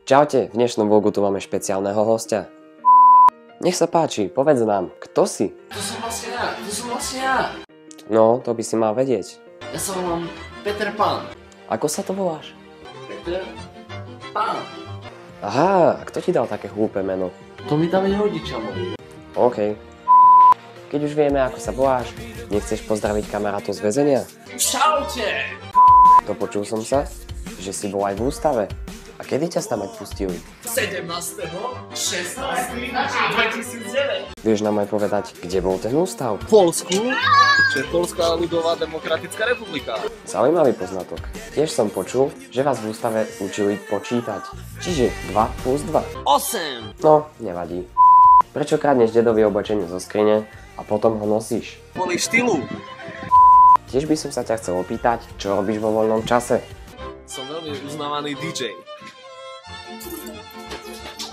Čaute, v dnešnom vlogu tu máme špeciálneho hostia. Nech sa páči, povedz nám, kto si? To som vlastne ja. No, to by si mal vedieť. Ja sa volám Peter Pan. Ako sa to voláš? Peter Pan. Aha, a kto ti dal také hlúpe meno? To mi dali rodičia moji. OK. Keď už vieme, ako sa voláš, nechceš pozdraviť kamarátov z väzenia? Čaute! Dopočul som sa, že si bol aj v ústave. A kedy ťa tam aj pustili? 17.16.2009. Vieš nám aj povedať, kde bol ten ústav? V Poľsku, čo je Poľská ľudová demokratická republika. Zaujímavý poznatok. Tiež som počul, že vás v ústave učili počítať. Čiže 2 plus 2. 8. No, nevadí. Prečo kradneš dedovi oblečenie zo skrine a potom ho nosíš? Kvôli štýlu. Tiež by som sa ťa chcel opýtať, čo robíš vo voľnom čase? Som veľmi uznávaný DJ.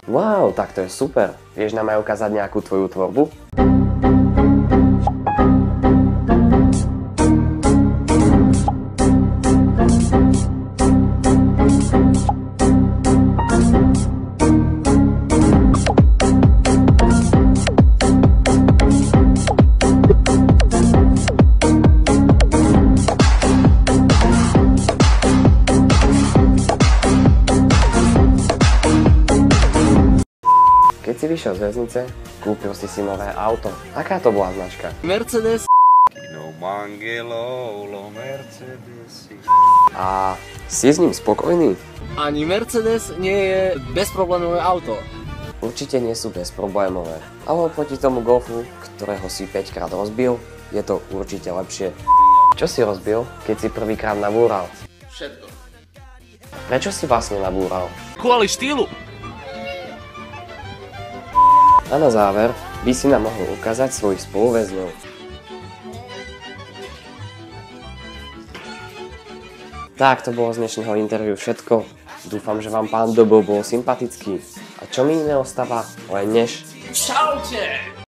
Wow, tak to je super. Vieš nám aj ukázať nejakú tvoju tvorbu? Keď si vyšiel z väznice, kúpil si nové auto. Aká to bola značka? Mercedes. A si s ním spokojný? Ani Mercedes nie je bezproblémové auto. Určite nie sú bezproblémové. Ale oproti tomu Golfu, ktorého si 5 krát rozbil, je to určite lepšie. Čo si rozbil, keď si prvýkrát nabúral? Všetko. Prečo si vlastne nabúral? Kvôli štýlu. A na záver by si nám mohol ukázať svojich spoluväzňov. Tak, to bolo z dnešného interviu všetko. Dúfam, že vám pán Dobo bol sympatický. A čo mi iné ostáva, len než... Čaute!